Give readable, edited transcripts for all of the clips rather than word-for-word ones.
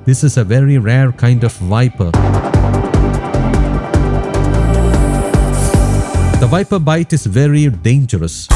This is a very rare kind of viper. The viper bite is very dangerous.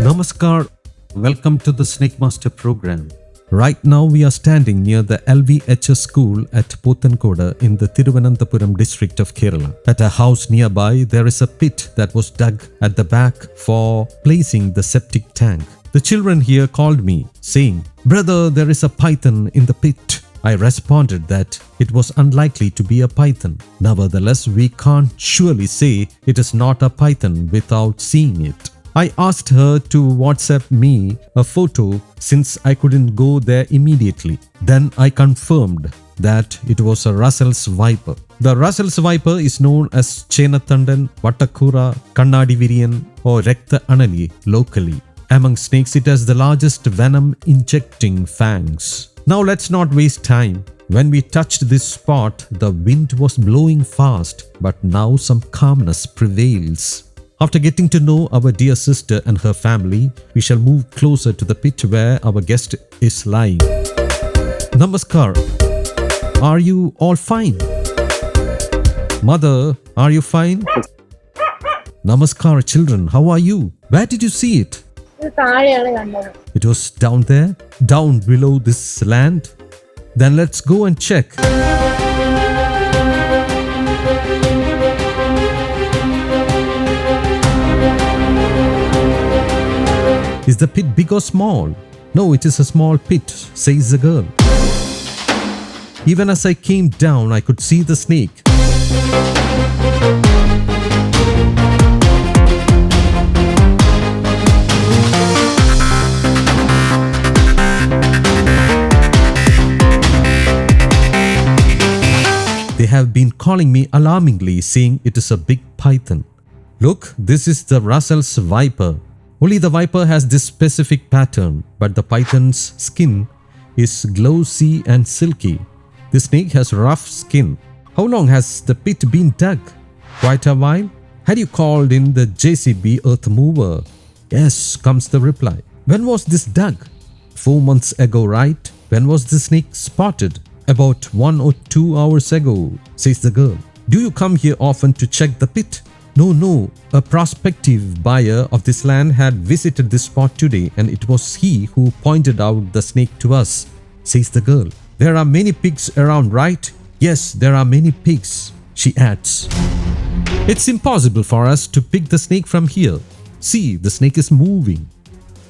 Namaskar. Welcome to the Snakemaster program. Right now we are standing near the LVHS school at Pothenkode in the Thiruvananthapuram district of Kerala. At a house nearby, there is a pit that was dug at the back for placing the septic tank. The children here called me, saying, "Brother, there is a python in the pit." I responded that it was unlikely to be a python. Nevertheless, we can't surely say it is not a python without seeing it. I asked her to WhatsApp me a photo since I couldn't go there immediately. Then I confirmed that it was a Russell's viper. The Russell's viper is known as Chena Thandan, Vattakkoora, Kannaadi Viriyan or Raktanali locally. Among snakes, it has the largest venom-injecting fangs. Now let's not waste time. When we touched this spot, the wind was blowing fast, but now some calmness prevails. After getting to know our dear sister and her family, we shall move closer to the pit where our guest is lying. Namaskar. Are you all fine? Mother, are you fine? Namaskar, children. How are you? Where did you see it? It was down there, down below this land. Then let's go and check. Is the pit big or small? No, it is a small pit, says the girl. Even as I came down, I could see the snake. They have been calling me alarmingly, saying it is a big python. Look, this is the Russell's viper. Only the viper has this specific pattern, but the python's skin is glossy and silky. The snake has rough skin. How long has the pit been dug? Quite a while. Had you called in the JCB earth mover? Yes, comes the reply. When was this dug? 4 months ago, right? When was the snake spotted? About 1 or 2 hours ago, says the girl. Do you come here often to check the pit? No. A prospective buyer of this land had visited this spot today and it was he who pointed out the snake to us, says the girl. There are many pigs around, right? Yes, there are many pigs, she adds. It's impossible for us to pick the snake from here. See, the snake is moving.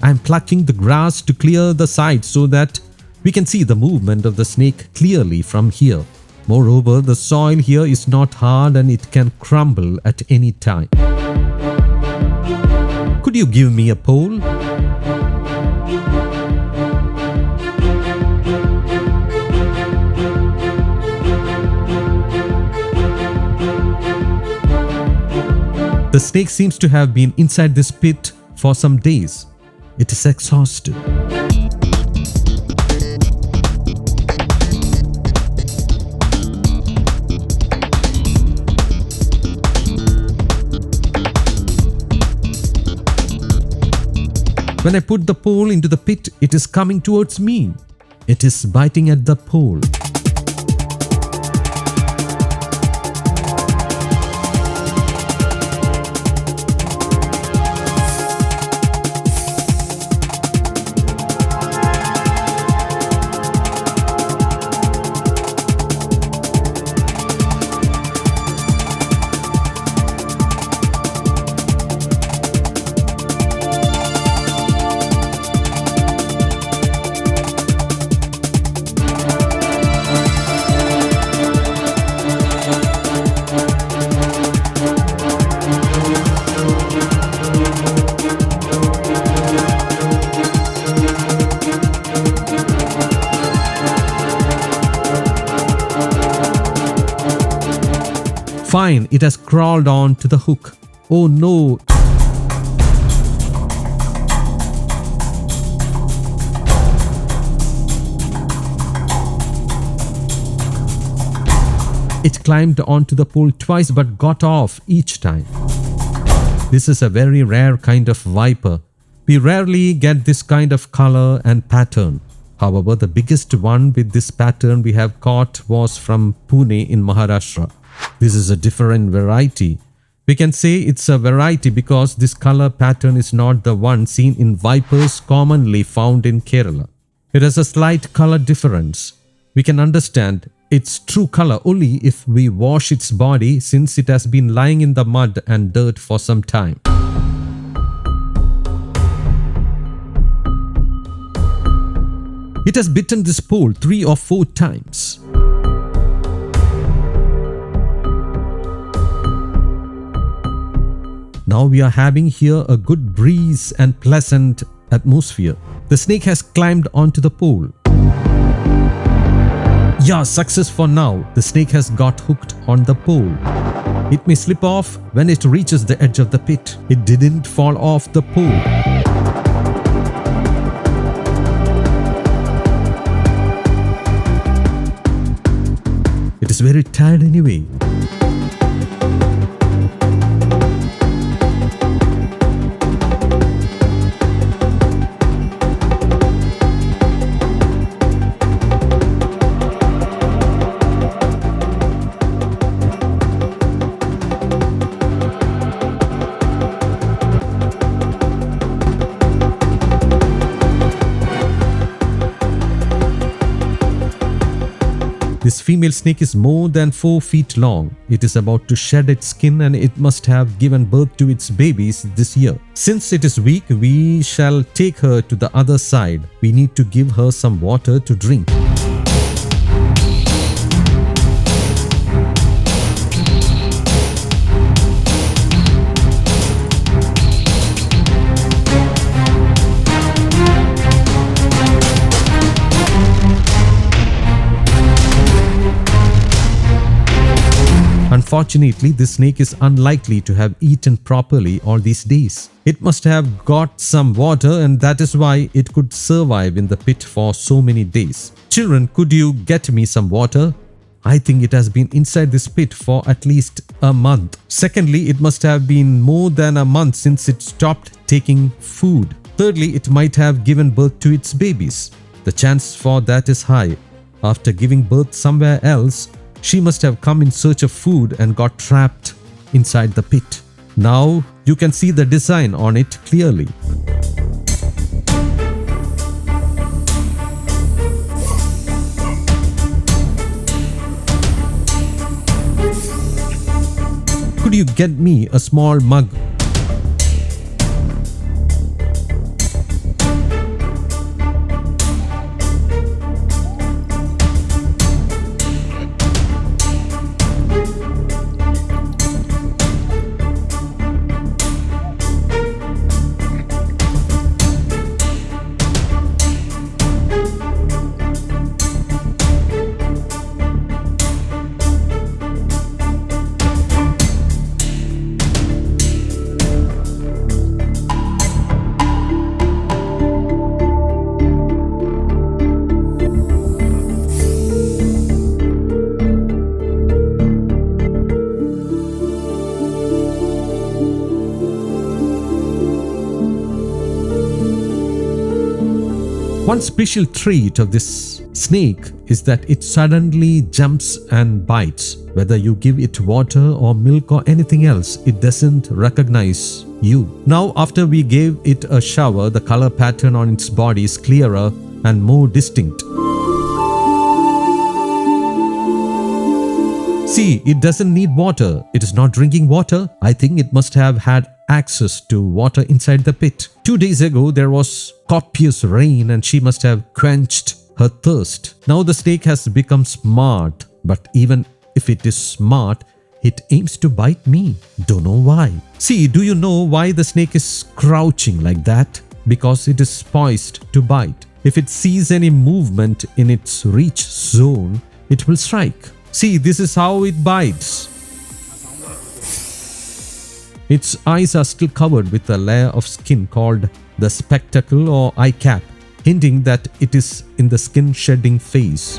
I'm plucking the grass to clear the side so that we can see the movement of the snake clearly from here. Moreover, the soil here is not hard and it can crumble at any time. Could you give me a pole? The snake seems to have been inside this pit for some days. It is exhausted. When I put the pole into the pit, it is coming towards me. It is biting at the pole. Fine, it has crawled on to the hook. Oh no! It climbed onto the pole twice but got off each time. This is a very rare kind of viper. We rarely get this kind of color and pattern. However, the biggest one with this pattern we have caught was from Pune in Maharashtra. This is a different variety. We can say it's a variety because this color pattern is not the one seen in vipers commonly found in Kerala. It has a slight color difference. We can understand its true color only if we wash its body, since it has been lying in the mud and dirt for some time. It has bitten this pole 3 or 4 times. Now we are having here a good breeze and pleasant atmosphere. The snake has climbed onto the pole. Yeah, success for now. The snake has got hooked on the pole. It may slip off when it reaches the edge of the pit. It didn't fall off the pole. It is very tired anyway. This female snake is more than 4 feet long. It is about to shed its skin and it must have given birth to its babies this year. Since it is weak, we shall take her to the other side. We need to give her some water to drink. Unfortunately, this snake is unlikely to have eaten properly all these days. It must have got some water and that is why it could survive in the pit for so many days. Children, could you get me some water? I think it has been inside this pit for at least a month. Secondly, it must have been more than a month since it stopped taking food. Thirdly, it might have given birth to its babies. The chance for that is high. After giving birth somewhere else, she must have come in search of food and got trapped inside the pit. Now you can see the design on it clearly. Could you get me a small mug? One special trait of this snake is that it suddenly jumps and bites. Whether you give it water or milk or anything else, it doesn't recognize you. Now, after we gave it a shower, the color pattern on its body is clearer and more distinct. See, it doesn't need water. It is not drinking water. I think it must have had access to water inside the pit. 2 days ago, there was copious rain and she must have quenched her thirst. Now the snake has become smart, but even if it is smart, it aims to bite me. Don't know why. See, do you know why the snake is crouching like that? Because it is poised to bite. If it sees any movement in its reach zone, it will strike. See, this is how it bites. Its eyes are still covered with a layer of skin called the spectacle or eye cap, hinting that it is in the skin shedding phase.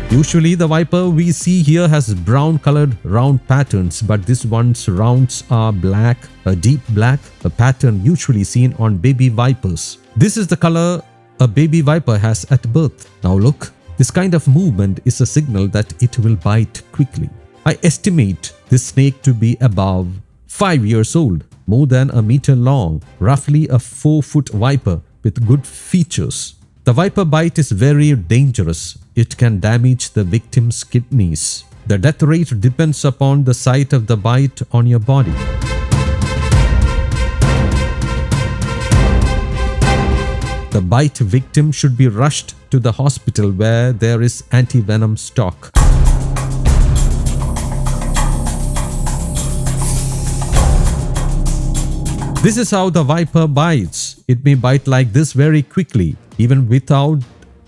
Usually the viper we see here has brown colored round patterns, but this one's rounds are black, a deep black, a pattern usually seen on baby vipers. This is the color a baby viper has at birth. Now look, this kind of movement is a signal that it will bite quickly. I estimate this snake to be above 5 years old, more than a meter long, roughly a 4-foot viper with good features. The viper bite is very dangerous. It can damage the victim's kidneys. The death rate depends upon the site of the bite on your body. The bite victim should be rushed to the hospital where there is anti-venom stock. This is how the viper bites. It may bite like this very quickly, even without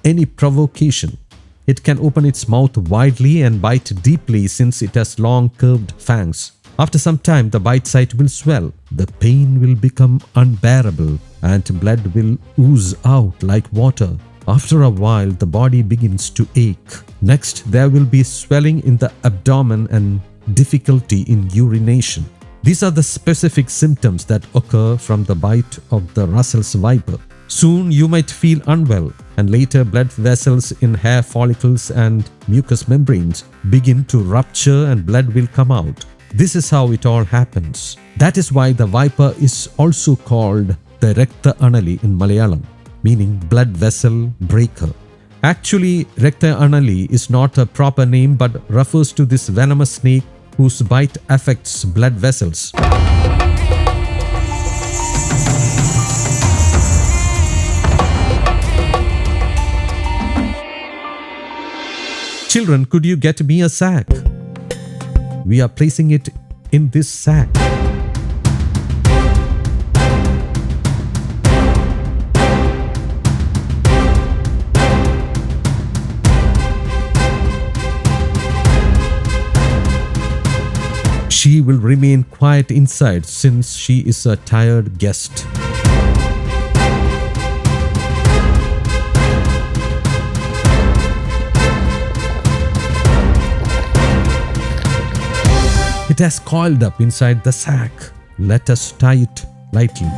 any provocation. It can open its mouth widely and bite deeply since it has long curved fangs. After some time, the bite site will swell. The pain will become unbearable and blood will ooze out like water. After a while, the body begins to ache. Next, there will be swelling in the abdomen and difficulty in urination. These are the specific symptoms that occur from the bite of the Russell's viper. Soon you might feel unwell, and later blood vessels in hair follicles and mucous membranes begin to rupture and blood will come out. This is how it all happens. That is why the viper is also called the Raktanali in Malayalam, meaning blood vessel breaker. Actually, Raktanali is not a proper name but refers to this venomous snake whose bite affects blood vessels. Children, could you get me a sack? We are placing it in this sack. She will remain quiet inside since she is a tired guest. It has coiled up inside the sack. Let us tie it lightly.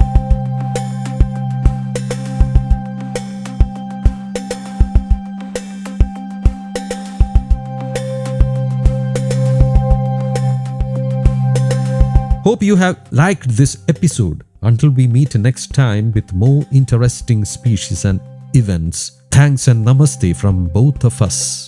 Hope you have liked this episode. Until we meet next time with more interesting species and events. Thanks and namaste from both of us.